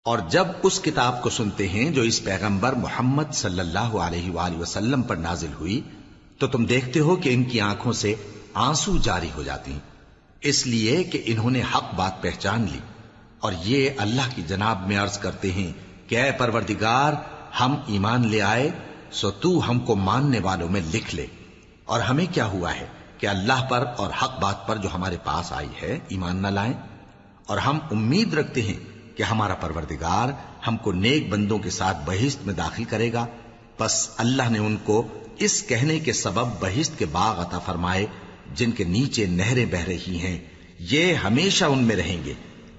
اور جب اس کتاب کو سنتے ہیں جو اس پیغمبر محمد صلی اللہ علیہ وآلہ وسلم پر نازل ہوئی تو تم دیکھتے ہو کہ ان کی آنکھوں سے آنسو جاری ہو جاتی ہیں، اس لیے کہ انہوں نے حق بات پہچان لی، اور یہ اللہ کی جناب میں عرض کرتے ہیں کہ اے پروردگار، ہم ایمان لے آئے سو تو ہم کو ماننے والوں میں لکھ لے، اور ہمیں کیا ہوا ہے کہ اللہ پر اور حق بات پر جو ہمارے پاس آئی ہے ایمان نہ لائیں، اور ہم امید رکھتے ہیں کہ ہمارا پروردگار ہم کو نیک بندوں کے ساتھ بہشت میں داخل کرے گا۔ بس اللہ نے ان کو اس کہنے کے سبب بہشت کے باغ عطا فرمائے جن کے نیچے نہریں بہ رہی ہیں، یہ ہمیشہ ان میں رہیں گے،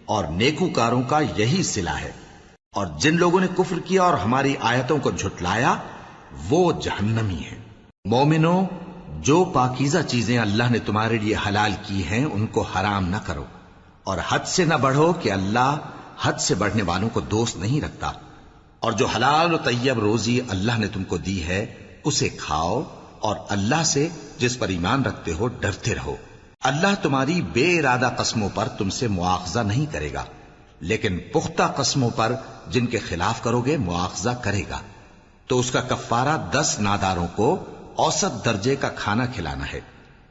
اور نیکوکاروں کا یہی صلہ ہے۔ اور جن لوگوں نے کفر کیا اور ہماری آیتوں کو جھٹلایا وہ جہنمی ہیں۔ مومنو، جو پاکیزہ چیزیں اللہ نے تمہارے لیے حلال کی ہیں ان کو حرام نہ کرو، اور حد سے نہ بڑھو کہ اللہ حد سے بڑھنے والوں کو دوست نہیں رکھتا، اور جو حلال و طیب روزی اللہ نے تم کو دی ہے اسے کھاؤ، اور اللہ سے جس پر ایمان رکھتے ہو ڈرتے رہو۔ اللہ تمہاری بے ارادہ قسموں پر تم سے مواخذہ نہیں کرے گا، لیکن پختہ قسموں پر جن کے خلاف کرو گے مواخذہ کرے گا، تو اس کا کفارہ 10 ناداروں کو اوسط درجے کا کھانا کھلانا ہے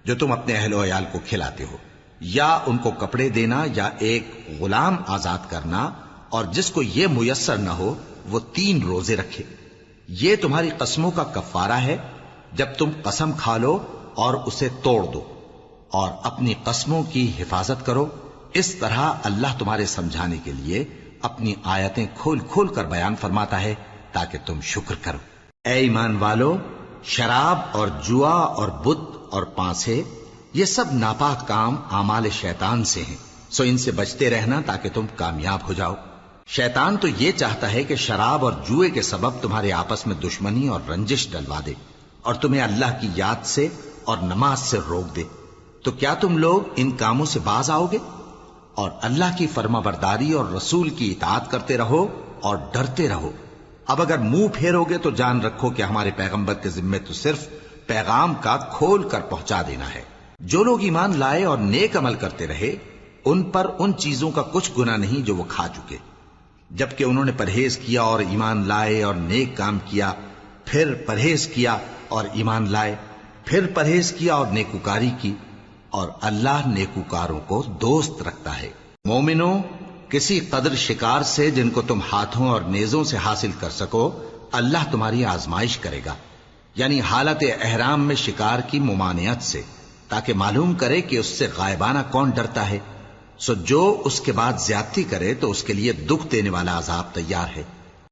جو تم اپنے اہل و عیال کو کھلاتے ہو، یا ان کو کپڑے دینا یا ایک غلام آزاد کرنا، اور جس کو یہ میسر نہ ہو وہ 3 روزے رکھے۔ یہ تمہاری قسموں کا کفارہ ہے جب تم قسم کھا لو اور اسے توڑ دو، اور اپنی قسموں کی حفاظت کرو۔ اس طرح اللہ تمہارے سمجھانے کے لیے اپنی آیتیں کھول کھول کر بیان فرماتا ہے تاکہ تم شکر کرو۔ اے ایمان والو، شراب اور جوا اور بت اور پانسے، یہ سب ناپاک کام اعمال شیطان سے ہیں، سو ان سے بچتے رہنا تاکہ تم کامیاب ہو جاؤ۔ شیطان تو یہ چاہتا ہے کہ شراب اور جوئے کے سبب تمہارے آپس میں دشمنی اور رنجش ڈلوا دے، اور تمہیں اللہ کی یاد سے اور نماز سے روک دے۔ تو کیا تم لوگ ان کاموں سے باز آؤ گے؟ اور اللہ کی فرما برداری اور رسول کی اطاعت کرتے رہو اور ڈرتے رہو۔ اب اگر منہ پھیرو گے تو جان رکھو کہ ہمارے پیغمبر کے ذمے تو صرف پیغام کا کھول کر پہنچا دینا ہے۔ جو لوگ ایمان لائے اور نیک عمل کرتے رہے ان پر ان چیزوں کا کچھ گناہ نہیں جو وہ کھا چکے، جبکہ انہوں نے پرہیز کیا اور ایمان لائے اور نیک کام کیا، پھر پرہیز کیا اور ایمان لائے، پھر پرہیز کیا اور نیکوکاری کی، اور اللہ نیکوکاروں کو دوست رکھتا ہے۔ مومنو، کسی قدر شکار سے جن کو تم ہاتھوں اور نیزوں سے حاصل کر سکو اللہ تمہاری آزمائش کرے گا، یعنی حالت احرام میں شکار کی ممانعت سے، تاکہ معلوم کرے کہ اس سے غائبانہ کون ڈرتا ہے، سو جو اس کے بعد زیادتی کرے تو اس کے لیے دکھ دینے والا عذاب تیار ہے۔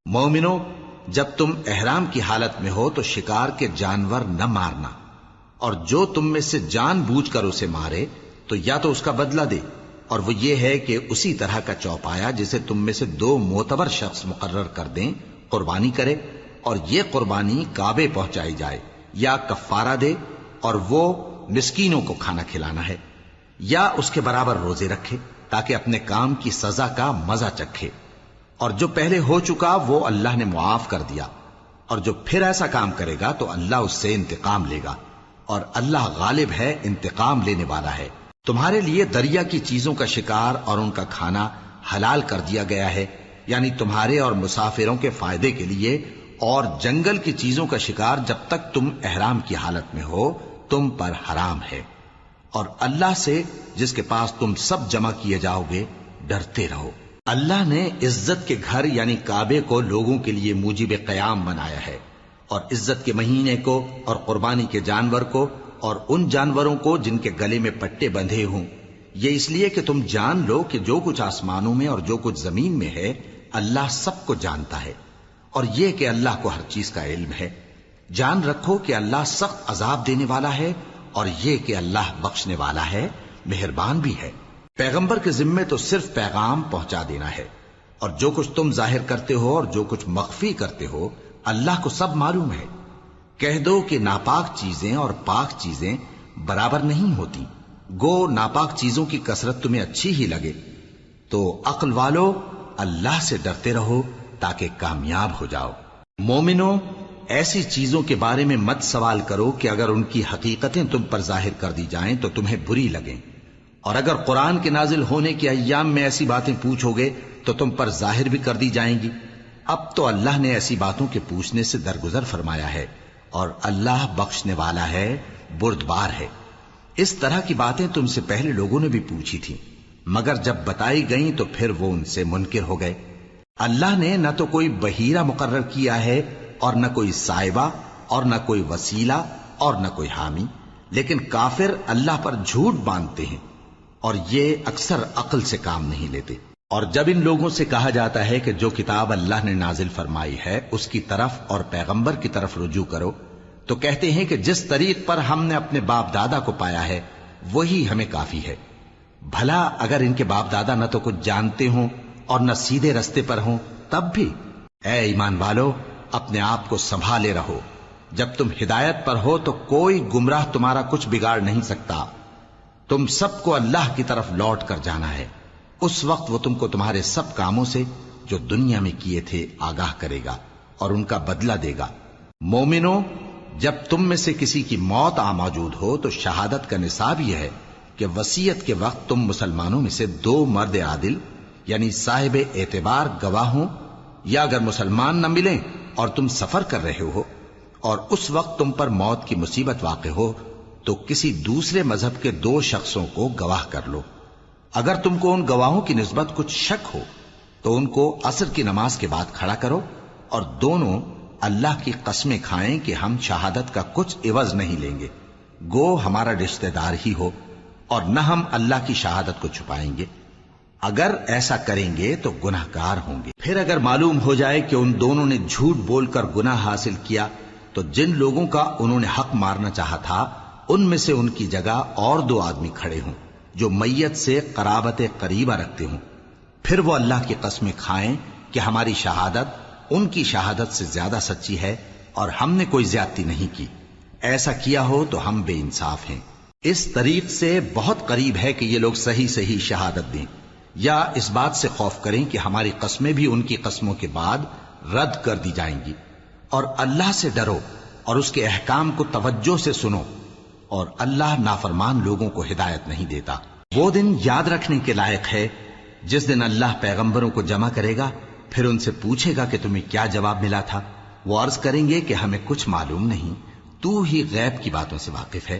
مومنو، جب تم احرام کی حالت میں ہو تو شکار کے جانور نہ مارنا، اور جو تم میں سے جان بوجھ کر اسے مارے تو یا تو اس کا بدلہ دے، اور وہ یہ ہے کہ اسی طرح کا چوپایا جسے تم میں سے 2 معتبر شخص مقرر کر دیں قربانی کرے، اور یہ قربانی کعبے پہنچائی جائے، یا کفارہ دے اور وہ مسکینوں کو کھانا کھلانا ہے، یا اس کے برابر روزے رکھے تاکہ اپنے کام کی سزا کا مزہ چکھے، اور جو پہلے ہو چکا وہ اللہ نے معاف کر دیا، اور جو پھر ایسا کام کرے گا تو اللہ اس سے انتقام لے گا، اور اللہ غالب ہے، انتقام لینے والا ہے۔ تمہارے لیے دریا کی چیزوں کا شکار اور ان کا کھانا حلال کر دیا گیا ہے، یعنی تمہارے اور مسافروں کے فائدے کے لیے، اور جنگل کی چیزوں کا شکار جب تک تم احرام کی حالت میں ہو تم پر حرام ہے، اور اللہ سے جس کے پاس تم سب جمع کیے جاؤ گے ڈرتے رہو۔ اللہ نے عزت کے گھر یعنی کعبے کو لوگوں کے لیے موجب قیام بنایا ہے، اور عزت کے مہینے کو اور قربانی کے جانور کو اور ان جانوروں کو جن کے گلے میں پٹے بندھے ہوں، یہ اس لیے کہ تم جان لو کہ جو کچھ آسمانوں میں اور جو کچھ زمین میں ہے اللہ سب کو جانتا ہے، اور یہ کہ اللہ کو ہر چیز کا علم ہے۔ جان رکھو کہ اللہ سخت عذاب دینے والا ہے، اور یہ کہ اللہ بخشنے والا ہے، مہربان بھی ہے۔ پیغمبر کے ذمے تو صرف پیغام پہنچا دینا ہے، اور جو کچھ تم ظاہر کرتے ہو اور جو کچھ مخفی کرتے ہو اللہ کو سب معلوم ہے۔ کہہ دو کہ ناپاک چیزیں اور پاک چیزیں برابر نہیں ہوتی، گو ناپاک چیزوں کی کثرت تمہیں اچھی ہی لگے، تو عقل والو اللہ سے ڈرتے رہو تاکہ کامیاب ہو جاؤ۔ مومنو، ایسی چیزوں کے بارے میں مت سوال کرو کہ اگر ان کی حقیقتیں تم پر ظاہر کر دی جائیں تو تمہیں بری لگیں، اور اگر قرآن کے نازل ہونے کے ایام میں ایسی باتیں پوچھو گے تو تم پر ظاہر بھی کر دی جائیں گی۔ اب تو اللہ نے ایسی باتوں کے پوچھنے سے درگزر فرمایا ہے، اور اللہ بخشنے والا ہے، بردبار ہے۔ اس طرح کی باتیں تم سے پہلے لوگوں نے بھی پوچھی تھیں، مگر جب بتائی گئیں تو پھر وہ ان سے منکر ہو گئے۔ اللہ نے نہ تو کوئی بحیرہ مقرر کیا ہے، اور نہ کوئی سائبہ، اور نہ کوئی وسیلہ، اور نہ کوئی حامی، لیکن کافر اللہ پر جھوٹ باندھتے ہیں، اور یہ اکثر عقل سے کام نہیں لیتے۔ اور جب ان لوگوں سے کہا جاتا ہے کہ جو کتاب اللہ نے نازل فرمائی ہے اس کی طرف اور پیغمبر کی طرف رجوع کرو، تو کہتے ہیں کہ جس طریق پر ہم نے اپنے باپ دادا کو پایا ہے وہی ہمیں کافی ہے۔ بھلا اگر ان کے باپ دادا نہ تو کچھ جانتے ہوں اور نہ سیدھے رستے پر ہوں تب بھی؟ اے ایمان والو، اپنے آپ کو سنبھالے رہو۔ جب تم ہدایت پر ہو تو کوئی گمراہ تمہارا کچھ بگاڑ نہیں سکتا۔ تم سب کو اللہ کی طرف لوٹ کر جانا ہے، اس وقت وہ تم کو تمہارے سب کاموں سے جو دنیا میں کیے تھے آگاہ کرے گا اور ان کا بدلہ دے گا۔ مومنو، جب تم میں سے کسی کی موت آ موجود ہو تو شہادت کا نصاب یہ ہے کہ وصیت کے وقت تم مسلمانوں میں سے 2 مرد عادل یعنی صاحب اعتبار گواہ ہوں، یا اگر مسلمان نہ ملیں اور تم سفر کر رہے ہو اور اس وقت تم پر موت کی مصیبت واقع ہو تو کسی دوسرے مذہب کے 2 شخصوں کو گواہ کر لو۔ اگر تم کو ان گواہوں کی نسبت کچھ شک ہو تو ان کو عصر کی نماز کے بعد کھڑا کرو، اور دونوں اللہ کی قسمیں کھائیں کہ ہم شہادت کا کچھ عوض نہیں لیں گے، گو ہمارا رشتہ دار ہی ہو، اور نہ ہم اللہ کی شہادت کو چھپائیں گے۔ اگر ایسا کریں گے تو گناہ گار ہوں گے۔ پھر اگر معلوم ہو جائے کہ ان دونوں نے جھوٹ بول کر گناہ حاصل کیا تو جن لوگوں کا انہوں نے حق مارنا چاہا تھا ان میں سے ان کی جگہ اور 2 آدمی کھڑے ہوں جو میت سے قرابت قریبہ رکھتے ہوں، پھر وہ اللہ کی قسمیں کھائیں کہ ہماری شہادت ان کی شہادت سے زیادہ سچی ہے اور ہم نے کوئی زیادتی نہیں کی۔ ایسا کیا ہو تو ہم بے انصاف ہیں۔ اس طریق سے بہت قریب ہے کہ یہ لوگ صحیح صحیح شہادت دیں، یا اس بات سے خوف کریں کہ ہماری قسمیں بھی ان کی قسموں کے بعد رد کر دی جائیں گی۔ اور اللہ سے ڈرو اور اس کے احکام کو توجہ سے سنو، اور اللہ نافرمان لوگوں کو ہدایت نہیں دیتا۔ وہ دن یاد رکھنے کے لائق ہے جس دن اللہ پیغمبروں کو جمع کرے گا، پھر ان سے پوچھے گا کہ تمہیں کیا جواب ملا تھا۔ وہ عرض کریں گے کہ ہمیں کچھ معلوم نہیں، تو ہی غیب کی باتوں سے واقف ہے۔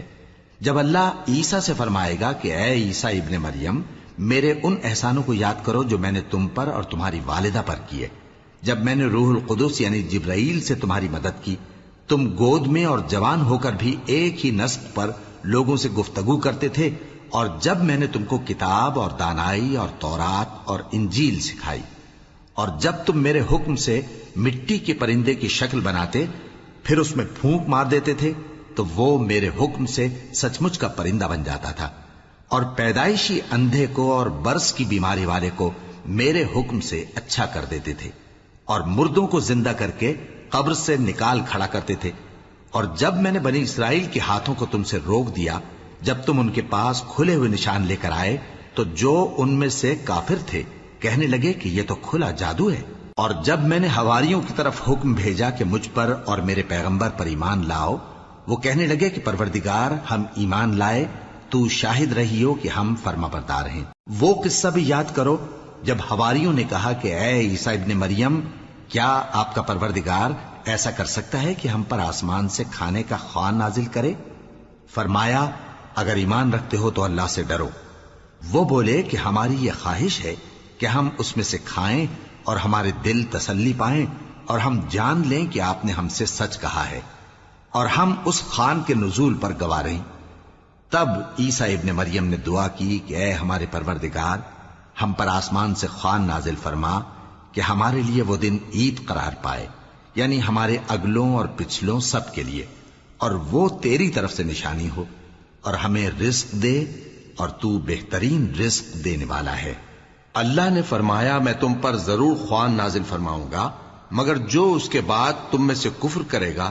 جب اللہ عیسیٰ سے فرمائے گا کہ اے عیسیٰ ابن مریم، میرے ان احسانوں کو یاد کرو جو میں نے تم پر اور تمہاری والدہ پر کیے، جب میں نے روح القدس یعنی جبرائیل سے تمہاری مدد کی، تم گود میں اور جوان ہو کر بھی ایک ہی نسق پر لوگوں سے گفتگو کرتے تھے، اور جب میں نے تم کو کتاب اور دانائی اور تورات اور انجیل سکھائی، اور جب تم میرے حکم سے مٹی کے پرندے کی شکل بناتے پھر اس میں پھونک مار دیتے تھے تو وہ میرے حکم سے سچ مچ کا پرندہ بن جاتا تھا، اور پیدائشی اندھے کو اور برس کی بیماری والے کو میرے حکم سے اچھا کر دیتے تھے، اور مردوں کو زندہ کر کے قبر سے نکال کھڑا کرتے تھے۔ اور جب میں نے بنی اسرائیل کے ہاتھوں کو تم سے روک دیا جب تم ان کے پاس کھلے ہوئے نشان لے کر آئے تو جو ان میں سے کافر تھے کہنے لگے کہ یہ تو کھلا جادو ہے۔ اور جب میں نے حواریوں کی طرف حکم بھیجا کہ مجھ پر اور میرے پیغمبر پر ایمان لاؤ، وہ کہنے لگے کہ پروردگار، ہم ایمان لائے، تو شاہد رہی ہو کہ ہم فرما بردار ہیں۔ وہ قصہ بھی یاد کرو جب حواریوں نے کہا کہ اے عیسیٰ ابن مریم، کیا آپ کا پروردگار ایسا کر سکتا ہے کہ ہم پر آسمان سے کھانے کا خوان نازل کرے؟ فرمایا، اگر ایمان رکھتے ہو تو اللہ سے ڈرو۔ وہ بولے کہ ہماری یہ خواہش ہے کہ ہم اس میں سے کھائیں اور ہمارے دل تسلی پائیں اور ہم جان لیں کہ آپ نے ہم سے سچ کہا ہے، اور ہم اس خوان کے نزول پر گواہ رہیں۔ تب عیسیٰ ابن مریم نے دعا کی کہ اے ہمارے پروردگار، ہم پر آسمان سے خوان نازل فرما کہ ہمارے لیے وہ دن عید قرار پائے، یعنی ہمارے اگلوں اور پچھلوں سب کے لیے، اور وہ تیری طرف سے نشانی ہو، اور ہمیں رزق دے، اور تو بہترین رزق دینے والا ہے۔ اللہ نے فرمایا، میں تم پر ضرور خوان نازل فرماؤں گا، مگر جو اس کے بعد تم میں سے کفر کرے گا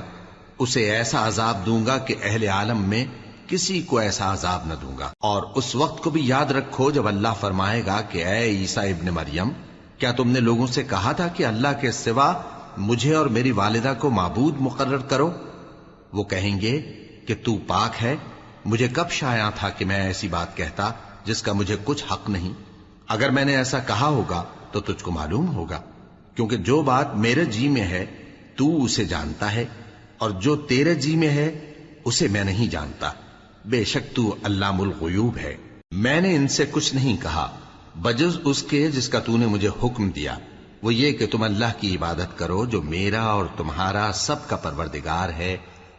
اسے ایسا عذاب دوں گا کہ اہل عالم میں کسی کو ایسا عذاب نہ دوں گا۔ اور اس وقت کو بھی یاد رکھو جب اللہ فرمائے گا کہ اے عیسیٰ ابن مریم، کیا تم نے لوگوں سے کہا تھا کہ اللہ کے سوا مجھے اور میری والدہ کو معبود مقرر کرو؟ وہ کہیں گے کہ تو پاک ہے، مجھے کب شایع تھا کہ میں ایسی بات کہتا جس کا مجھے کچھ حق نہیں۔ اگر میں نے ایسا کہا ہوگا تو تجھ کو معلوم ہوگا، کیونکہ جو بات میرے جی میں ہے تو اسے جانتا ہے، اور جو تیرے جی میں ہے اسے میں نہیں جانتا۔ بے شک تو علام الغیوب ہے۔ میں نے ان سے کچھ نہیں کہا بجز اس کے جس کا تو نے مجھے حکم دیا، وہ یہ کہ تم اللہ کی عبادت کرو جو میرا اور تمہارا سب کا پروردگار ہے،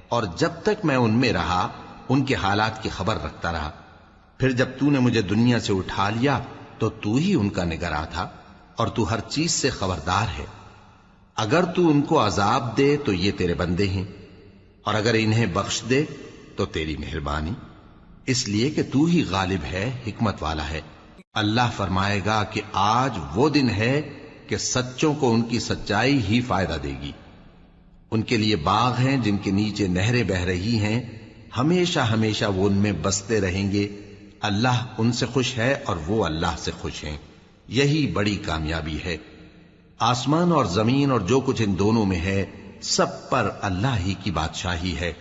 اور جب تک میں ان میں رہا ان کے حالات کی خبر رکھتا رہا۔ پھر جب تو نے مجھے دنیا سے اٹھا لیا تو ہی ان کا نگراں تھا، اور تو ہر چیز سے خبردار ہے۔ اگر تو ان کو عذاب دے تو یہ تیرے بندے ہیں، اور اگر انہیں بخش دے تو تیری مہربانی، اس لیے کہ تو ہی غالب ہے، حکمت والا ہے۔ اللہ فرمائے گا کہ آج وہ دن ہے کہ سچوں کو ان کی سچائی ہی فائدہ دے گی۔ ان کے لیے باغ ہیں جن کے نیچے نہریں بہ رہی ہیں، ہمیشہ ہمیشہ وہ ان میں بستے رہیں گے۔ اللہ ان سے خوش ہے اور وہ اللہ سے خوش ہیں، یہی بڑی کامیابی ہے۔ آسمان اور زمین اور جو کچھ ان دونوں میں ہے سب پر اللہ ہی کی بادشاہی ہے،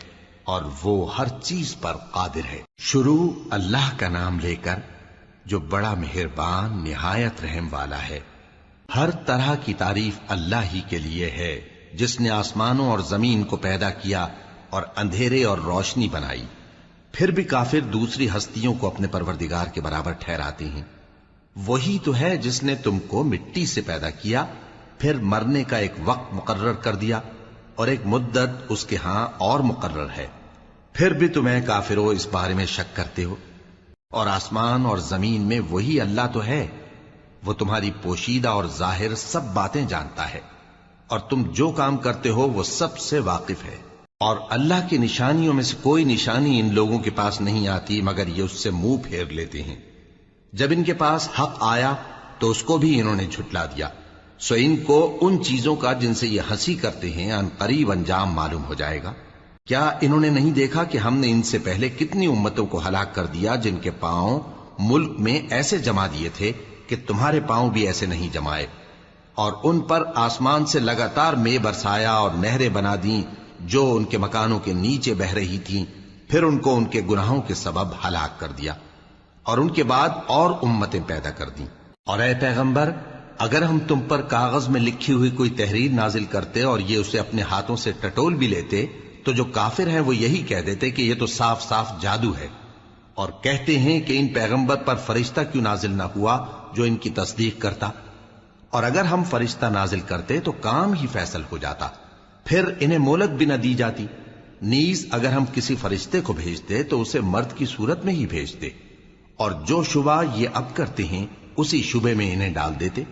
اور وہ ہر چیز پر قادر ہے۔ شروع اللہ کا نام لے کر جو بڑا مہربان نہایت رحم والا ہے۔ ہر طرح کی تعریف اللہ ہی کے لیے ہے، جس نے آسمانوں اور زمین کو پیدا کیا اور اندھیرے اور روشنی بنائی۔ پھر بھی کافر دوسری ہستیوں کو اپنے پروردگار کے برابر ٹھہراتے ہیں۔ وہی تو ہے جس نے تم کو مٹی سے پیدا کیا، پھر مرنے کا ایک وقت مقرر کر دیا، اور ایک مدت اس کے ہاں اور مقرر ہے۔ پھر بھی تمہیں کافروں اس بارے میں شک کرتے ہو، اور آسمان اور زمین میں وہی اللہ تو ہے، وہ تمہاری پوشیدہ اور ظاہر سب باتیں جانتا ہے، اور تم جو کام کرتے ہو وہ سب سے واقف ہے۔ اور اللہ کی نشانیوں میں سے کوئی نشانی ان لوگوں کے پاس نہیں آتی مگر یہ اس سے منہ پھیر لیتے ہیں۔ جب ان کے پاس حق آیا تو اس کو بھی انہوں نے جھٹلا دیا، سو ان کو ان چیزوں کا جن سے یہ ہنسی کرتے ہیں ان قریب انجام معلوم ہو جائے گا۔ کیا انہوں نے نہیں دیکھا کہ ہم نے ان سے پہلے کتنی امتوں کو ہلاک کر دیا جن کے پاؤں ملک میں ایسے جما دیے تھے کہ تمہارے پاؤں بھی ایسے نہیں جمائے، اور ان پر آسمان سے لگاتار مے برسایا اور نہریں بنا دیں جو ان کے مکانوں کے نیچے بہ رہی تھیں، پھر ان کو ان کے گناہوں کے سبب ہلاک کر دیا، اور ان کے بعد اور امتیں پیدا کر دیں۔ اور اے پیغمبر، اگر ہم تم پر کاغذ میں لکھی ہوئی کوئی تحریر نازل کرتے اور یہ اسے اپنے ہاتھوں سے ٹٹول بھی لیتے تو جو کافر ہیں وہ یہی کہہ دیتے کہ یہ تو صاف صاف جادو ہے، اور کہتے ہیں کہ ان پیغمبر پر فرشتہ کیوں نازل نہ ہوا جو ان کی تصدیق کرتا، اور اگر ہم فرشتہ نازل کرتے تو کام ہی فیصل ہو جاتا، پھر انہیں مہلت بھی نہ دی جاتی۔ نیز اگر ہم کسی فرشتے کو بھیجتے تو اسے مرد کی صورت میں ہی بھیجتے، اور جو شبہ یہ اب کرتے ہیں اسی شبے میں انہیں ڈال دیتے۔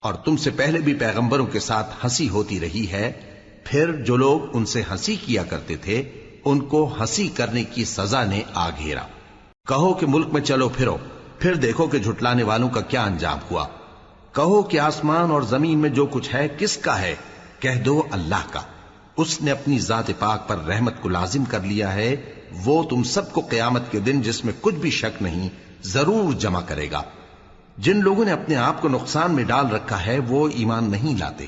اور تم سے پہلے بھی پیغمبروں کے ساتھ ہنسی ہوتی رہی ہے، پھر جو لوگ ان سے ہنسی کیا کرتے تھے ان کو ہنسی کرنے کی سزا نے آ گھیرا۔ کہو کہ ملک میں چلو پھرو، پھر دیکھو کہ جھٹلانے والوں کا کیا انجام ہوا۔ کہو کہ آسمان اور زمین میں جو کچھ ہے کس کا ہے؟ کہہ دو اللہ کا۔ اس نے اپنی ذات پاک پر رحمت کو لازم کر لیا ہے، وہ تم سب کو قیامت کے دن جس میں کچھ بھی شک نہیں ضرور جمع کرے گا۔ جن لوگوں نے اپنے آپ کو نقصان میں ڈال رکھا ہے وہ ایمان نہیں لاتے،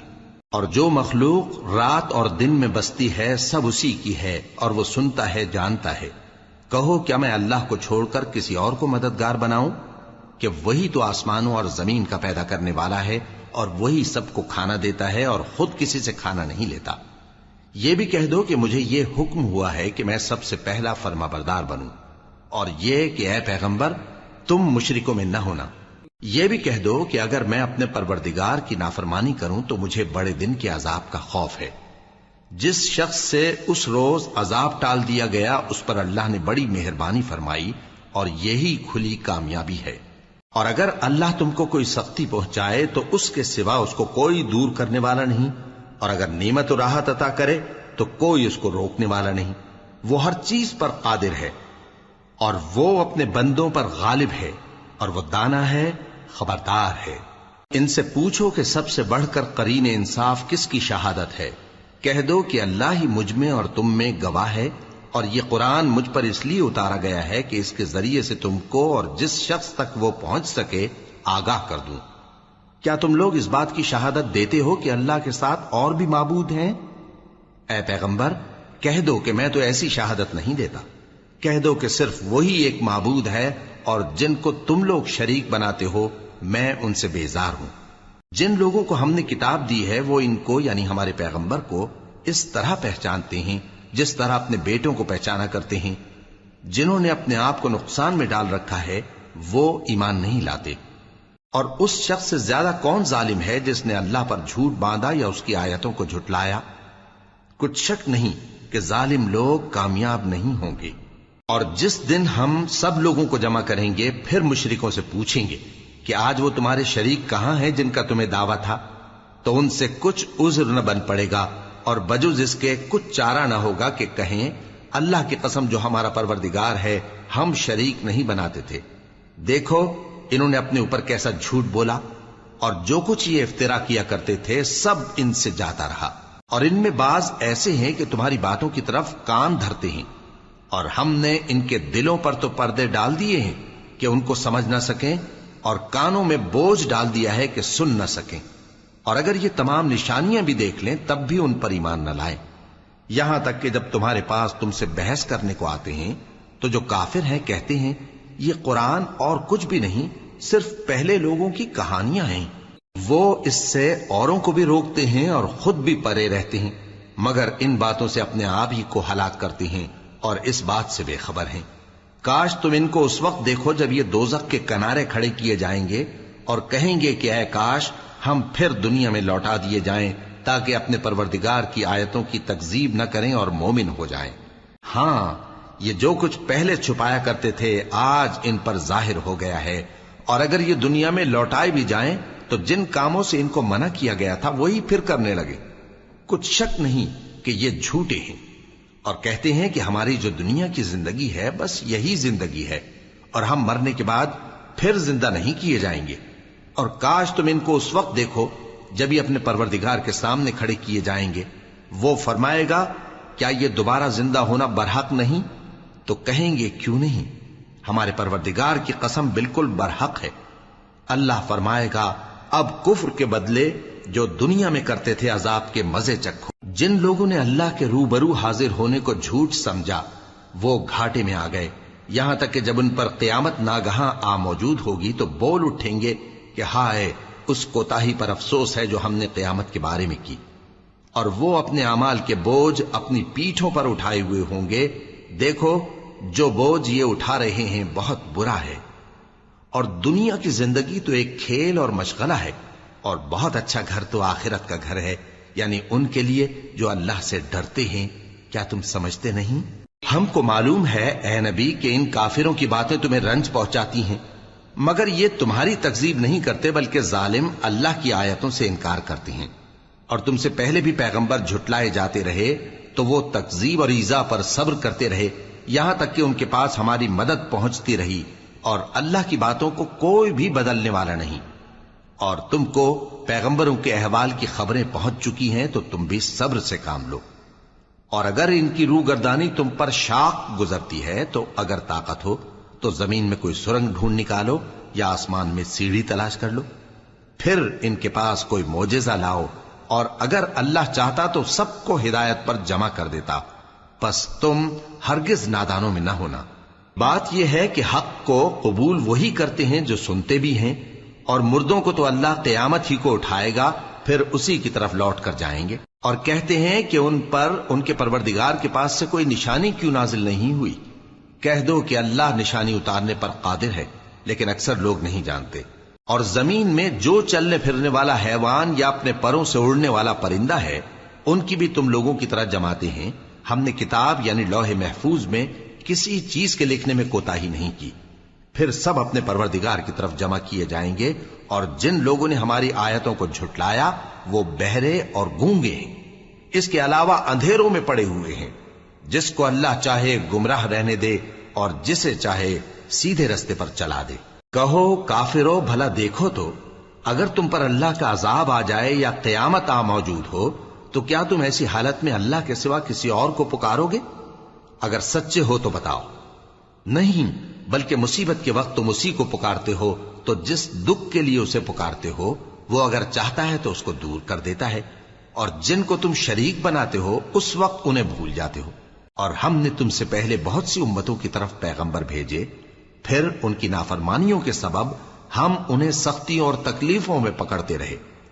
اور جو مخلوق رات اور دن میں بستی ہے سب اسی کی ہے، اور وہ سنتا ہے جانتا ہے۔ کہو کیا میں اللہ کو چھوڑ کر کسی اور کو مددگار بناؤں؟ کہ وہی تو آسمانوں اور زمین کا پیدا کرنے والا ہے، اور وہی سب کو کھانا دیتا ہے اور خود کسی سے کھانا نہیں لیتا۔ یہ بھی کہہ دو کہ مجھے یہ حکم ہوا ہے کہ میں سب سے پہلا فرما بردار بنوں، اور یہ کہ اے پیغمبر تم مشرکوں میں نہ ہونا۔ یہ بھی کہہ دو کہ اگر میں اپنے پروردگار کی نافرمانی کروں تو مجھے بڑے دن کے عذاب کا خوف ہے۔ جس شخص سے اس روز عذاب ٹال دیا گیا اس پر اللہ نے بڑی مہربانی فرمائی، اور یہی کھلی کامیابی ہے۔ اور اگر اللہ تم کو کوئی سختی پہنچائے تو اس کے سوا اس کو کوئی دور کرنے والا نہیں، اور اگر نعمت و راحت عطا کرے تو کوئی اس کو روکنے والا نہیں۔ وہ ہر چیز پر قادر ہے، اور وہ اپنے بندوں پر غالب ہے، اور وہ دانا ہے، خبردار ہے۔ ان سے پوچھو کہ سب سے بڑھ کر قرین انصاف کس کی شہادت ہے؟ کہہ دو کہ اللہ ہی مجھ میں اور تم میں گواہ ہے، اور یہ قرآن مجھ پر اس لیے اتارا گیا ہے کہ اس کے ذریعے سے تم کو اور جس شخص تک وہ پہنچ سکے آگاہ کر دوں۔ کیا تم لوگ اس بات کی شہادت دیتے ہو کہ اللہ کے ساتھ اور بھی معبود ہیں؟ اے پیغمبر کہہ دو کہ میں تو ایسی شہادت نہیں دیتا۔ کہہ دو کہ صرف وہی ایک معبود ہے، اور جن کو تم لوگ شریک بناتے ہو میں ان سے بیزار ہوں۔ جن لوگوں کو ہم نے کتاب دی ہے وہ ان کو یعنی ہمارے پیغمبر کو اس طرح پہچانتے ہیں جس طرح اپنے بیٹوں کو پہچانا کرتے ہیں. جنہوں نے اپنے آپ کو نقصان میں ڈال رکھا ہے وہ ایمان نہیں لاتے. اور اس شخص سے زیادہ کون ظالم ہے جس نے اللہ پر جھوٹ باندھا یا اس کی آیتوں کو جھٹلایا؟ کچھ شک نہیں کہ ظالم لوگ کامیاب نہیں ہوں گے. اور جس دن ہم سب لوگوں کو جمع کریں گے پھر مشرکوں سے پوچھیں گے کہ آج وہ تمہارے شریک کہاں ہیں جن کا تمہیں دعویٰ تھا؟ تو ان سے کچھ عذر نہ بن پڑے گا اور بجز اس کے کچھ چارہ نہ ہوگا کہ کہیں اللہ کی قسم جو ہمارا پروردگار ہے ہم شریک نہیں بناتے تھے. دیکھو انہوں نے اپنے اوپر کیسا جھوٹ بولا اور جو کچھ یہ افترا کیا کرتے تھے سب ان سے جاتا رہا. اور ان میں بعض ایسے ہیں کہ تمہاری باتوں کی طرف کان دھرتے ہیں اور ہم نے ان کے دلوں پر تو پردے ڈال دیے ہیں کہ ان کو سمجھ نہ سکیں اور کانوں میں بوجھ ڈال دیا ہے کہ سن نہ سکیں. اور اگر یہ تمام نشانیاں بھی دیکھ لیں تب بھی ان پر ایمان نہ لائیں. یہاں تک کہ جب تمہارے پاس تم سے بحث کرنے کو آتے ہیں تو جو کافر ہیں کہتے ہیں یہ قرآن اور کچھ بھی نہیں صرف پہلے لوگوں کی کہانیاں ہیں. وہ اس سے اوروں کو بھی روکتے ہیں اور خود بھی پرے رہتے ہیں مگر ان باتوں سے اپنے آپ ہی کو ہلاک کرتے ہیں اور اس بات سے بے خبر ہیں. کاش تم ان کو اس وقت دیکھو جب یہ دوزخ کے کنارے کھڑے کیے جائیں گے اور کہیں گے کہ اے کاش ہم پھر دنیا میں لوٹا دیے جائیں تاکہ اپنے پروردگار کی آیتوں کی تکذیب نہ کریں اور مومن ہو جائیں. ہاں یہ جو کچھ پہلے چھپایا کرتے تھے آج ان پر ظاہر ہو گیا ہے. اور اگر یہ دنیا میں لوٹائے بھی جائیں تو جن کاموں سے ان کو منع کیا گیا تھا وہی پھر کرنے لگے. کچھ شک نہیں کہ یہ جھوٹے ہیں اور کہتے ہیں کہ ہماری جو دنیا کی زندگی ہے بس یہی زندگی ہے اور ہم مرنے کے بعد پھر زندہ نہیں کیے جائیں گے. اور کاش تم ان کو اس وقت دیکھو جب یہ اپنے پروردگار کے سامنے کھڑے کیے جائیں گے. وہ فرمائے گا کیا یہ دوبارہ زندہ ہونا برحق نہیں؟ تو کہیں گے کیوں نہیں، ہمارے پروردگار کی قسم بالکل برحق ہے. اللہ فرمائے گا اب کفر کے بدلے جو دنیا میں کرتے تھے عذاب کے مزے چکھو. جن لوگوں نے اللہ کے روبرو حاضر ہونے کو جھوٹ سمجھا وہ گھاٹے میں آ گئے، یہاں تک کہ جب ان پر قیامت ناگہاں آ موجود ہوگی تو بول اٹھیں گے کہ ہائے اس کوتاہی پر افسوس ہے جو ہم نے قیامت کے بارے میں کی. اور وہ اپنے اعمال کے بوجھ اپنی پیٹھوں پر اٹھائے ہوئے ہوں گے. دیکھو جو بوجھ یہ اٹھا رہے ہیں بہت برا ہے. اور دنیا کی زندگی تو ایک کھیل اور مشغلہ ہے اور بہت اچھا گھر تو آخرت کا گھر ہے، یعنی ان کے لیے جو اللہ سے ڈرتے ہیں. کیا تم سمجھتے نہیں؟ ہم کو معلوم ہے اے نبی کہ ان کافروں کی باتیں تمہیں رنج پہنچاتی ہیں مگر یہ تمہاری تکذیب نہیں کرتے بلکہ ظالم اللہ کی آیتوں سے انکار کرتے ہیں. اور تم سے پہلے بھی پیغمبر جھٹلائے جاتے رہے تو وہ تکذیب اور ایذا پر صبر کرتے رہے یہاں تک کہ ان کے پاس ہماری مدد پہنچتی رہی اور اللہ کی باتوں کو کوئی بھی بدلنے والا نہیں. اور تم کو پیغمبروں کے احوال کی خبریں پہنچ چکی ہیں تو تم بھی صبر سے کام لو. اور اگر ان کی روگردانی تم پر شاق گزرتی ہے تو اگر طاقت ہو تو زمین میں کوئی سرنگ ڈھونڈ نکالو یا آسمان میں سیڑھی تلاش کر لو. پھر ان کے پاس کوئی معجزہ لاؤ اور اگر اللہ چاہتا تو سب کو ہدایت پر جمع کر دیتا. پس تم ہرگز نادانوں میں نہ ہونا. بات یہ ہے کہ حق کو قبول وہی کرتے ہیں جو سنتے بھی ہیں اور مردوں کو تو اللہ قیامت ہی کو اٹھائے گا پھر اسی کی طرف لوٹ کر جائیں گے. اور کہتے ہیں کہ ان پر ان کے پروردگار کے پاس سے کوئی نشانی کیوں نازل نہیں ہوئی. کہہ دو کہ اللہ نشانی اتارنے پر قادر ہے لیکن اکثر لوگ نہیں جانتے. اور زمین میں جو چلنے پھرنے والا حیوان یا اپنے پروں سے اڑنے والا پرندہ ہے ان کی بھی تم لوگوں کی طرح جماتے ہیں. ہم نے کتاب یعنی لوح محفوظ میں کسی چیز کے لکھنے میں کوتاہی نہیں کی. پھر سب اپنے پروردگار کی طرف جمع کیے جائیں گے. اور جن لوگوں نے ہماری آیتوں کو جھٹلایا وہ بہرے اور گونگے ہیں، اس کے علاوہ اندھیروں میں پڑے ہوئے ہیں. جس کو اللہ چاہے گمراہ رہنے دے اور جسے چاہے سیدھے رستے پر چلا دے. کہو کافرو بھلا دیکھو تو اگر تم پر اللہ کا عذاب آ جائے یا قیامت آ موجود ہو تو کیا تم ایسی حالت میں اللہ کے سوا کسی اور کو پکارو گے؟ اگر سچے ہو تو بتاؤ. نہیں بلکہ مصیبت کے وقت تم اسی کو پکارتے ہو تو جس دکھ کے لیے اسے پکارتے ہو وہ اگر چاہتا ہے تو اس کو دور کر دیتا ہے. اور جن کو تم شریک بناتے ہو اس وقت انہیں بھول جاتے ہو. اور ہم نے تم سے پہلے بہت سی امتوں کی طرف پیغمبر بھیجے، پھر ان کی نافرمانیوں کے سبب ہم انہیں سختیوں اور تکلیفوں میں پکڑتے رہے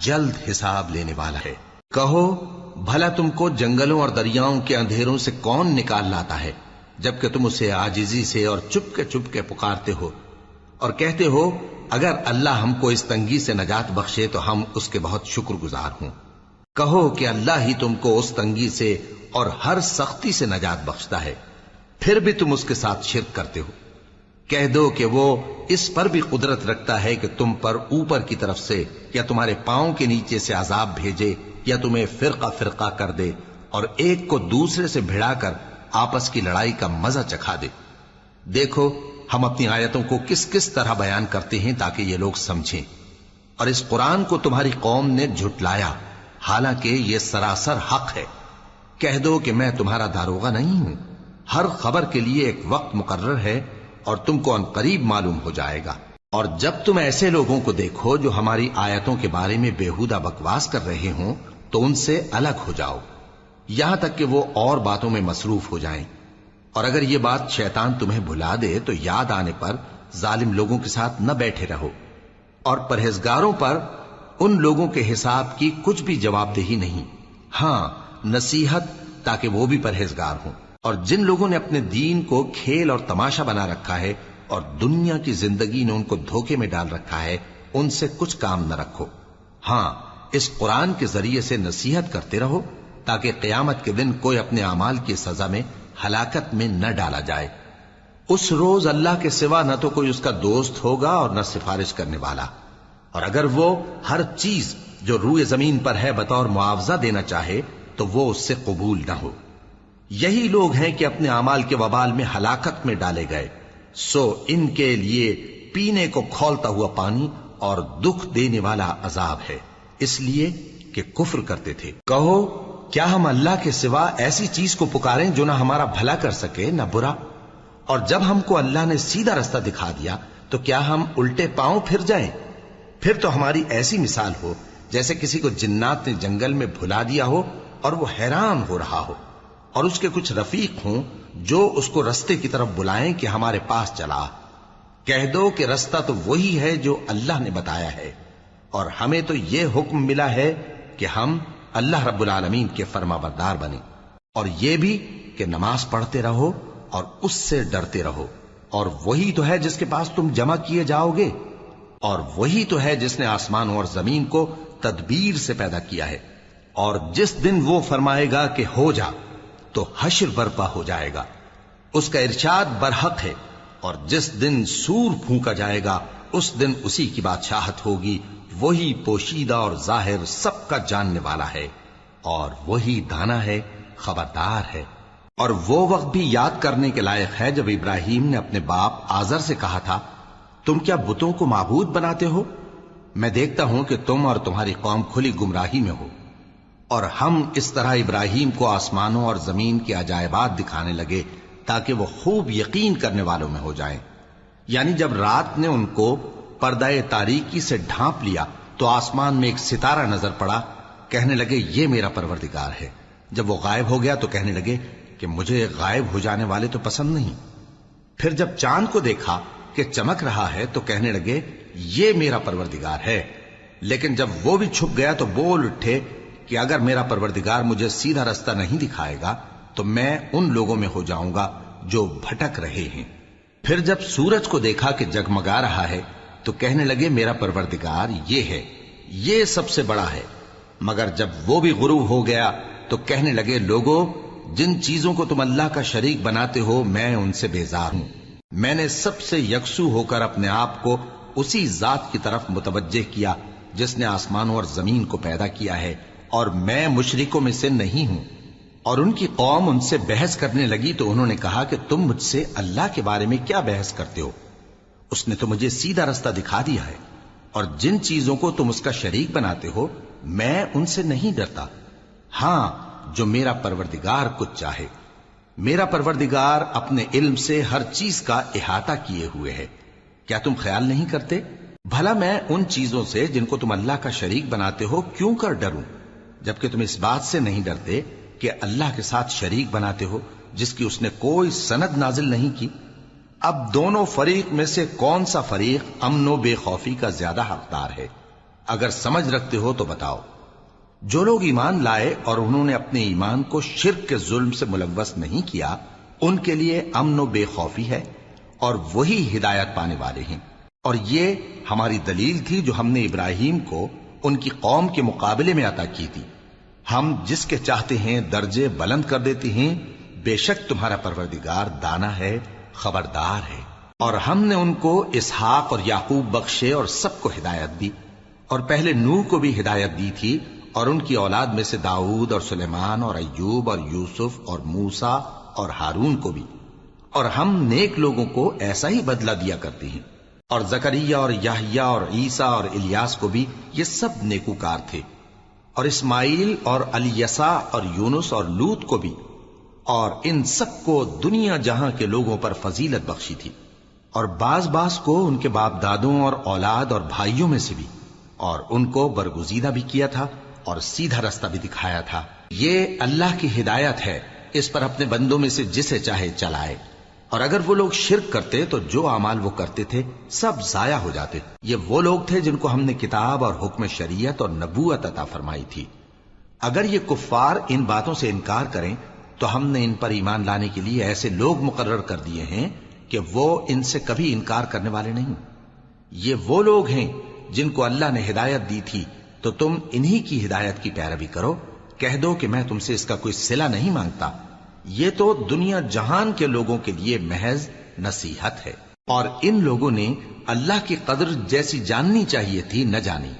جلد حساب لینے والا ہے۔ کہو بھلا تم کو جنگلوں اور دریاؤں کے اندھیروں سے کون نکال لاتا ہے، جبکہ تم اسے عاجزی سے اور چپ کے پکارتے ہو اور کہتے ہو اگر اللہ ہم کو اس تنگی سے نجات بخشے تو ہم اس کے بہت شکر گزار ہوں۔ کہو کہ اللہ ہی تم کو اس تنگی سے اور ہر سختی سے نجات بخشتا ہے، پھر بھی تم اس کے ساتھ شرک کرتے ہو۔ کہہ دو کہ وہ اس پر بھی قدرت رکھتا ہے کہ تم پر اوپر کی طرف سے یا تمہارے پاؤں کے نیچے سے عذاب بھیجے یا تمہیں فرقہ فرقہ کر دے اور ایک کو دوسرے سے بھڑا کر آپس کی لڑائی کا مزہ چکھا دے۔ دیکھو ہم اپنی آیتوں کو کس کس طرح بیان کرتے ہیں تاکہ یہ لوگ سمجھیں، اور اس قرآن کو تمہاری قوم نے جھٹلایا حالانکہ یہ سراسر حق ہے۔ کہہ دو کہ میں تمہارا داروغہ نہیں ہوں، ہر خبر کے لیے ایک وقت مقرر ہے اور تم کو ان قریب معلوم ہو جائے گا۔ اور جب تم ایسے لوگوں کو دیکھو جو ہماری آیتوں کے بارے میں بےہودہ بکواس کر رہے ہوں تو ان سے الگ ہو جاؤ یہاں تک کہ وہ اور باتوں میں مصروف ہو جائیں، اور اگر یہ بات شیطان تمہیں بھلا دے تو یاد آنے پر ظالم لوگوں کے ساتھ نہ بیٹھے رہو، اور پرہیزگاروں پر ان لوگوں کے حساب کی کچھ بھی جواب دہی نہیں، ہاں نصیحت تاکہ وہ بھی پرہیزگار ہوں۔ اور جن لوگوں نے اپنے دین کو کھیل اور تماشا بنا رکھا ہے اور دنیا کی زندگی نے ان کو دھوکے میں ڈال رکھا ہے، ان سے کچھ کام نہ رکھو، ہاں اس قرآن کے ذریعے سے نصیحت کرتے رہو تاکہ قیامت کے دن کوئی اپنے اعمال کی سزا میں ہلاکت میں نہ ڈالا جائے۔ اس روز اللہ کے سوا نہ تو کوئی اس کا دوست ہوگا اور نہ سفارش کرنے والا، اور اگر وہ ہر چیز جو روئے زمین پر ہے بطور معاوضہ دینا چاہے تو وہ اس سے قبول نہ ہو۔ یہی لوگ ہیں کہ اپنے اعمال کے وبال میں ہلاکت میں ڈالے گئے، سو ان کے لیے پینے کو کھولتا ہوا پانی اور دکھ دینے والا عذاب ہے، اس لیے کہ کفر کرتے تھے۔ کہو کیا ہم اللہ کے سوا ایسی چیز کو پکاریں جو نہ ہمارا بھلا کر سکے نہ برا؟ اور جب ہم کو اللہ نے سیدھا رستہ دکھا دیا تو کیا ہم الٹے پاؤں پھر جائیں؟ پھر تو ہماری ایسی مثال ہو جیسے کسی کو جنات نے جنگل میں بھلا دیا ہو اور وہ حیران ہو رہا ہو، اور اس کے کچھ رفیق ہوں جو اس کو رستے کی طرف بلائیں کہ ہمارے پاس چلا۔ کہہ دو کہ رستہ تو وہی ہے جو اللہ نے بتایا ہے، اور ہمیں تو یہ حکم ملا ہے کہ ہم اللہ رب العالمین کے فرما بردار بنیں، اور یہ بھی کہ نماز پڑھتے رہو اور اس سے ڈرتے رہو، اور وہی تو ہے جس کے پاس تم جمع کیے جاؤ گے، اور وہی تو ہے جس نے آسمانوں اور زمین کو تدبیر سے پیدا کیا ہے، اور جس دن وہ فرمائے گا کہ ہو جا تو حشر برپا ہو جائے گا، اس کا ارشاد برحق ہے، اور جس دن سور پھونکا جائے گا اس دن اسی کی بادشاہت ہوگی، وہی پوشیدہ اور ظاہر سب کا جاننے والا ہے، اور وہی دانا ہے خبردار ہے۔ اور وہ وقت بھی یاد کرنے کے لائق ہے جب ابراہیم نے اپنے باپ آزر سے کہا تھا تم کیا بتوں کو معبود بناتے ہو؟ میں دیکھتا ہوں کہ تم اور تمہاری قوم کھلی گمراہی میں ہو۔ اور ہم اس طرح ابراہیم کو آسمانوں اور زمین کے عجائبات دکھانے لگے تاکہ وہ خوب یقین کرنے والوں میں ہو جائیں۔ یعنی جب رات نے ان کو پردہ تاریکی سے ڈھانپ لیا تو آسمان میں ایک ستارہ نظر پڑا، کہنے لگے یہ میرا پروردگار ہے۔ جب وہ غائب ہو گیا تو کہنے لگے کہ مجھے غائب ہو جانے والے تو پسند نہیں۔ پھر جب چاند کو دیکھا کہ چمک رہا ہے تو کہنے لگے یہ میرا پروردگار ہے۔ لیکن جب وہ بھی چھپ گیا تو بول اٹھے کہ اگر میرا پروردگار مجھے سیدھا رستہ نہیں دکھائے گا تو میں ان لوگوں میں ہو جاؤں گا جو بھٹک رہے ہیں۔ پھر جب سورج کو دیکھا کہ جگمگا رہا ہے تو کہنے لگے میرا پروردگار یہ ہے، یہ سب سے بڑا ہے۔ مگر جب وہ بھی غروب ہو گیا تو کہنے لگے لوگو جن چیزوں کو تم اللہ کا شریک بناتے ہو میں ان سے بیزار ہوں۔ میں نے سب سے یکسو ہو کر اپنے آپ کو اسی ذات کی طرف متوجہ کیا جس نے آسمانوں اور زمین کو پیدا کیا ہے، اور میں مشرکوں میں سے نہیں ہوں۔ اور ان کی قوم ان سے بحث کرنے لگی تو انہوں نے کہا کہ تم مجھ سے اللہ کے بارے میں کیا بحث کرتے ہو؟ اس نے تو مجھے سیدھا رستہ دکھا دیا ہے، اور جن چیزوں کو تم اس کا شریک بناتے ہو میں ان سے نہیں ڈرتا، ہاں جو میرا پروردگار کچھ چاہے۔ میرا پروردگار اپنے علم سے ہر چیز کا احاطہ کیے ہوئے ہے۔ کیا تم خیال نہیں کرتے؟ بھلا میں ان چیزوں سے جن کو تم اللہ کا شریک بناتے ہو کیوں کر ڈروں، جبکہ تم اس بات سے نہیں ڈرتے کہ اللہ کے ساتھ شریک بناتے ہو جس کی اس نے کوئی سند نازل نہیں کی۔ اب دونوں فریق میں سے کون سا فریق امن و بے خوفی کا زیادہ حقدار ہے؟ اگر سمجھ رکھتے ہو تو بتاؤ۔ جو لوگ ایمان لائے اور انہوں نے اپنے ایمان کو شرک کے ظلم سے ملوث نہیں کیا، ان کے لیے امن و بے خوفی ہے اور وہی ہدایت پانے والے ہیں۔ اور یہ ہماری دلیل تھی جو ہم نے ابراہیم کو ان کی قوم کے مقابلے میں عطا کی تھی۔ ہم جس کے چاہتے ہیں درجے بلند کر دیتے ہیں، بے شک تمہارا پروردگار دانا ہے، خبردار ہے۔ اور ہم نے ان کو اسحاق اور یعقوب بخشے اور سب کو ہدایت دی، اور پہلے نوح کو بھی ہدایت دی تھی، اور ان کی اولاد میں سے داؤد اور سلیمان اور ایوب اور یوسف اور موسیٰ اور ہارون کو بھی۔ اور ہم نیک لوگوں کو ایسا ہی بدلہ دیا کرتے ہیں۔ اور زکریا اور یحییٰ اور عیسیٰ اور الیاس کو بھی، یہ سب نیکوکار تھے۔ اور اسماعیل اور الیسع اور یونس اور لوط کو بھی، اور ان سب کو دنیا جہاں کے لوگوں پر فضیلت بخشی تھی، اور بعض کو ان کے باپ دادوں اور اولاد اور بھائیوں میں سے بھی، اور ان کو برگزیدہ بھی کیا تھا اور سیدھا رستہ بھی دکھایا تھا۔ یہ اللہ کی ہدایت ہے، اس پر اپنے بندوں میں سے جسے چاہے چلائے۔ اور اگر وہ لوگ شرک کرتے تو جو اعمال وہ کرتے تھے سب ضائع ہو جاتے۔ یہ وہ لوگ تھے جن کو ہم نے کتاب اور حکم شریعت اور نبوت عطا فرمائی تھی۔ اگر یہ کفار ان باتوں سے انکار کریں تو ہم نے ان پر ایمان لانے کے لیے ایسے لوگ مقرر کر دیے ہیں کہ وہ ان سے کبھی انکار کرنے والے نہیں۔ یہ وہ لوگ ہیں جن کو اللہ نے ہدایت دی تھی، تو تم انہی کی ہدایت کی پیروی کرو۔ کہہ دو کہ میں تم سے اس کا کوئی صلہ نہیں مانگتا، یہ تو دنیا جہان کے لوگوں کے لیے محض نصیحت ہے۔ اور ان لوگوں نے اللہ کی قدر جیسی جاننی چاہیے تھی نہ جانی۔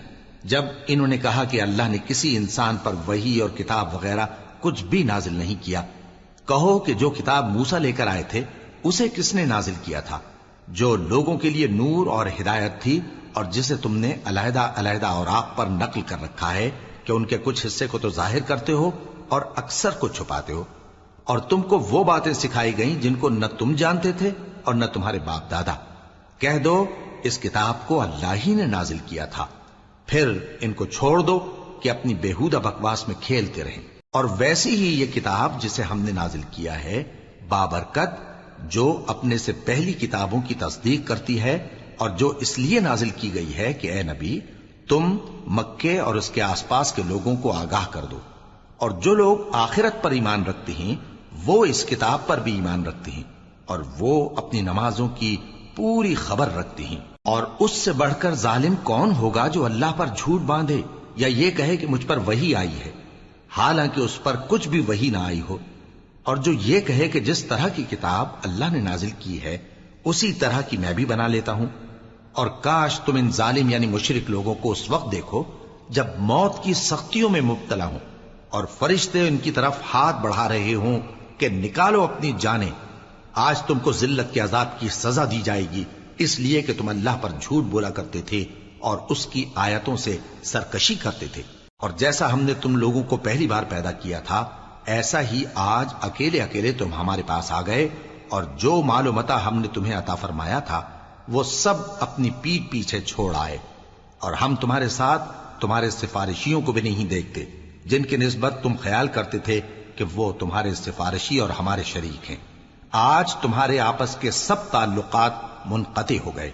جب انہوں نے کہا کہ اللہ نے کسی انسان پر وحی اور کتاب وغیرہ کچھ بھی نازل نہیں کیا، کہو کہ جو کتاب موسیٰ لے کر آئے تھے اسے کس نے نازل کیا تھا، جو لوگوں کے لیے نور اور ہدایت تھی، اور جسے تم نے علیحدہ علیحدہ اوراق پر نقل کر رکھا ہے کہ ان کے کچھ حصے کو تو ظاہر کرتے ہو اور اکثر کو چھپاتے ہو۔ اور تم کو وہ باتیں سکھائی گئیں جن کو نہ تم جانتے تھے اور نہ تمہارے باپ دادا۔ کہہ دو اس کتاب کو اللہ ہی نے نازل کیا تھا، پھر ان کو چھوڑ دو کہ اپنی بیہودہ بکواس میں کھیلتے رہیں۔ اور ویسی ہی یہ کتاب جسے ہم نے نازل کیا ہے بابرکت، جو اپنے سے پہلی کتابوں کی تصدیق کرتی ہے، اور جو اس لیے نازل کی گئی ہے کہ اے نبی تم مکے اور اس کے آس پاس کے لوگوں کو آگاہ کر دو۔ اور جو لوگ آخرت پر ایمان رکھتے ہیں وہ اس کتاب پر بھی ایمان رکھتے ہیں، اور وہ اپنی نمازوں کی پوری خبر رکھتے ہیں۔ اور اس سے بڑھ کر ظالم کون ہوگا جو اللہ پر جھوٹ باندھے یا یہ کہے کہ مجھ پر وحی آئی ہے، حالانکہ اس پر کچھ بھی وحی نہ آئی ہو، اور جو یہ کہے کہ جس طرح کی کتاب اللہ نے نازل کی ہے اسی طرح کی میں بھی بنا لیتا ہوں۔ اور کاش تم ان ظالم یعنی مشرک لوگوں کو اس وقت دیکھو جب موت کی سختیوں میں مبتلا ہوں اور فرشتے ان کی طرف ہاتھ بڑھا رہے ہوں کہ نکالو اپنی جانیں، آج تم کو ذلت کے عذاب کی سزا دی جائے گی، اس لیے کہ تم اللہ پر جھوٹ بولا کرتے تھے اور اس کی آیتوں سے سرکشی کرتے تھے۔ اور جیسا ہم نے تم لوگوں کو پہلی بار پیدا کیا تھا ایسا ہی آج اکیلے اکیلے تم ہمارے پاس آ گئے، اور جو مال و متاع ہم نے تمہیں عطا فرمایا تھا وہ سب اپنی پیٹھ پیچھے چھوڑ آئے، اور ہم تمہارے ساتھ تمہارے سفارشیوں کو بھی نہیں دیکھتے جن کی نسبت تم خیال کرتے تھے کہ وہ تمہارے سفارشی اور ہمارے شریک ہیں۔ آج تمہارے آپس کے سب تعلقات منقطع ہو گئے،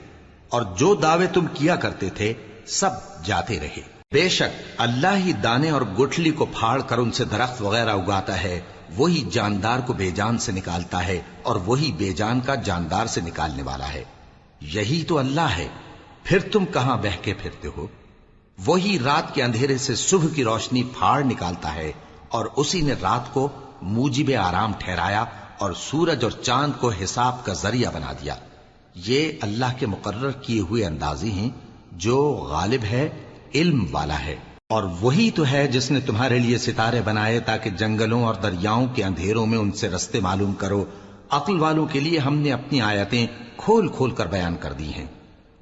اور جو دعوے تم کیا کرتے تھے سب جاتے رہے۔ بے شک اللہ ہی دانے اور گٹھلی کو پھاڑ کر ان سے درخت وغیرہ اگاتا ہے، وہی جاندار کو بے جان سے نکالتا ہے اور وہی بے جان کا جاندار سے نکالنے والا ہے۔ یہی تو اللہ ہے، پھر تم کہاں بہہ کے پھرتے ہو؟ وہی رات کے اندھیرے سے صبح کی روشنی پھاڑ نکالتا ہے، اور اسی نے رات کو موجب آرام ٹھہرایا اور سورج اور چاند کو حساب کا ذریعہ بنا دیا۔ یہ اللہ کے مقرر کیے ہوئے اندازے ہیں، جو غالب ہے، علم والا ہے۔ اور وہی تو ہے جس نے تمہارے لیے ستارے بنائے تاکہ جنگلوں اور دریاؤں کے اندھیروں میں ان سے رستے معلوم کرو۔ عقل والوں کے لیے ہم نے اپنی آیتیں کھول کھول کر بیان کر دی ہیں۔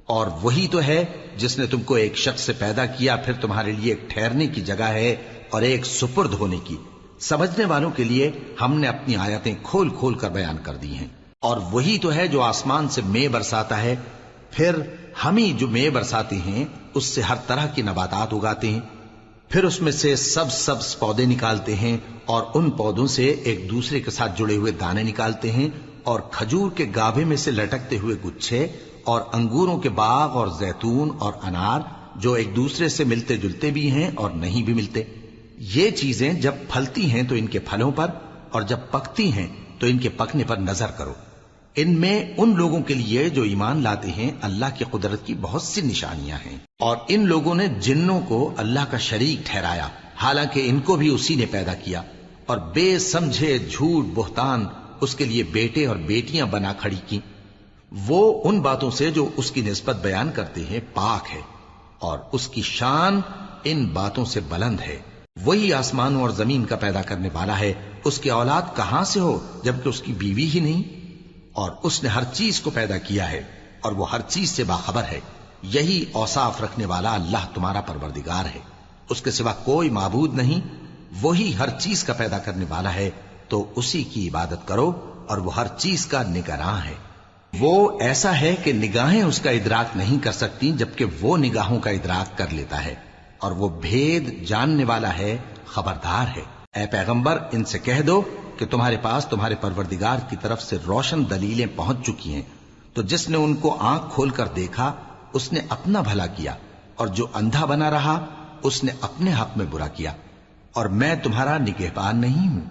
اور وہی تو ہے جس نے تم کو ایک شخص سے پیدا کیا، پھر تمہارے لیے ایک ٹھہرنے کی جگہ ہے اور ایک سپرد ہونے کی۔ سمجھنے والوں کے لیے ہم نے اپنی آیتیں کھول کھول کر بیان کر دی ہیں۔ اور وہی تو ہے جو آسمان سے مے برساتا ہے، پھر ہم ہی جو مے برساتے ہیں اس سے ہر طرح کی نباتات اگاتے ہیں، پھر اس میں سے سبز پودے نکالتے ہیں، اور ان پودوں سے ایک دوسرے کے ساتھ جڑے ہوئے دانے نکالتے ہیں، اور کھجور کے گابھے میں سے لٹکتے ہوئے گچھے، اور انگوروں کے باغ اور زیتون اور انار جو ایک دوسرے سے ملتے جلتے بھی ہیں اور نہیں بھی ملتے۔ یہ چیزیں جب پھلتی ہیں تو ان کے پھلوں پر، اور جب پکتی ہیں تو ان کے پکنے پر نظر کرو۔ ان میں ان لوگوں کے لیے جو ایمان لاتے ہیں اللہ کی قدرت کی بہت سی نشانیاں ہیں، اور ان لوگوں نے جنوں کو اللہ کا شریک ٹھہرایا، حالانکہ ان کو بھی اسی نے پیدا کیا، اور بے سمجھے جھوٹ بہتان اس کے لیے بیٹے اور بیٹیاں بنا کھڑی کی۔ وہ ان باتوں سے جو اس کی نسبت بیان کرتے ہیں پاک ہے، اور اس کی شان ان باتوں سے بلند ہے۔ وہی آسمانوں اور زمین کا پیدا کرنے والا ہے، اس کی اولاد کہاں سے ہو جبکہ اس کی بیوی ہی نہیں؟ اور اس نے ہر چیز کو پیدا کیا ہے، اور وہ ہر چیز سے باخبر ہے۔ یہی اوصاف رکھنے والا اللہ تمہارا پروردگار ہے، اس کے سوا کوئی معبود نہیں۔ وہی ہر چیز کا پیدا کرنے والا ہے، تو اسی کی عبادت کرو، اور وہ ہر چیز کا نگراں ہے۔ وہ ایسا ہے کہ نگاہیں اس کا ادراک نہیں کر سکتی، جبکہ وہ نگاہوں کا ادراک کر لیتا ہے، اور وہ بھید جاننے والا ہے، خبردار ہے۔ اے پیغمبر، ان سے کہہ دو کہ تمہارے پاس تمہارے پروردگار کی طرف سے روشن دلیلیں پہنچ چکی ہیں، تو جس نے ان کو آنکھ کھول کر دیکھا اس نے اپنا بھلا کیا، اور جو اندھا بنا رہا اس نے اپنے حق میں برا کیا، اور میں تمہارا نگہبان نہیں ہوں۔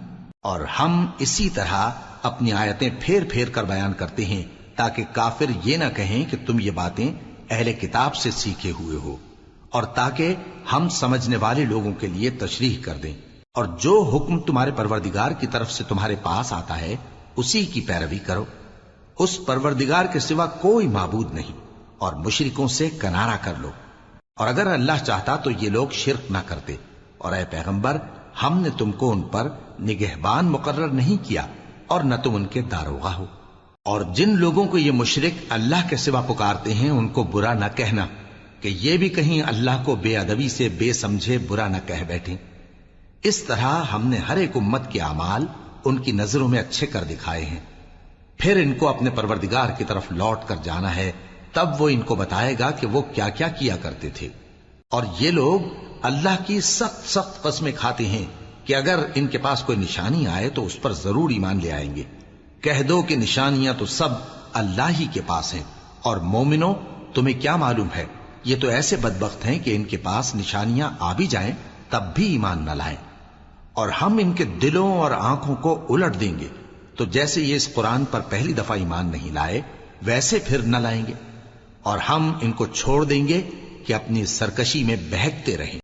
اور ہم اسی طرح اپنی آیتیں پھیر پھیر کر بیان کرتے ہیں تاکہ کافر یہ نہ کہیں کہ تم یہ باتیں اہل کتاب سے سیکھے ہوئے ہو، اور تاکہ ہم سمجھنے والے لوگوں کے لیے تشریح کر دیں۔ اور جو حکم تمہارے پروردگار کی طرف سے تمہارے پاس آتا ہے اسی کی پیروی کرو، اس پروردگار کے سوا کوئی معبود نہیں، اور مشرکوں سے کنارہ کر لو۔ اور اگر اللہ چاہتا تو یہ لوگ شرک نہ کرتے، اور اے پیغمبر ہم نے تم کو ان پر نگہبان مقرر نہیں کیا، اور نہ تم ان کے داروغہ ہو۔ اور جن لوگوں کو یہ مشرک اللہ کے سوا پکارتے ہیں ان کو برا نہ کہنا، کہ یہ بھی کہیں اللہ کو بے ادبی سے بے سمجھے برا نہ کہہ بیٹھیں۔ اس طرح ہم نے ہر ایک امت کے اعمال ان کی نظروں میں اچھے کر دکھائے ہیں، پھر ان کو اپنے پروردگار کی طرف لوٹ کر جانا ہے، تب وہ ان کو بتائے گا کہ وہ کیا کیا کیا کرتے تھے۔ اور یہ لوگ اللہ کی سخت سخت قسمیں کھاتے ہیں کہ اگر ان کے پاس کوئی نشانی آئے تو اس پر ضرور ایمان لے آئیں گے۔ کہہ دو کہ نشانیاں تو سب اللہ ہی کے پاس ہیں، اور مومنوں تمہیں کیا معلوم ہے، یہ تو ایسے بدبخت ہیں کہ ان کے پاس نشانیاں آ بھی جائیں تب بھی ایمان نہ لائیں، اور ہم ان کے دلوں اور آنکھوں کو الٹ دیں گے، تو جیسے یہ اس قرآن پر پہلی دفعہ ایمان نہیں لائے ویسے پھر نہ لائیں گے، اور ہم ان کو چھوڑ دیں گے کہ اپنی سرکشی میں بہکتے رہیں۔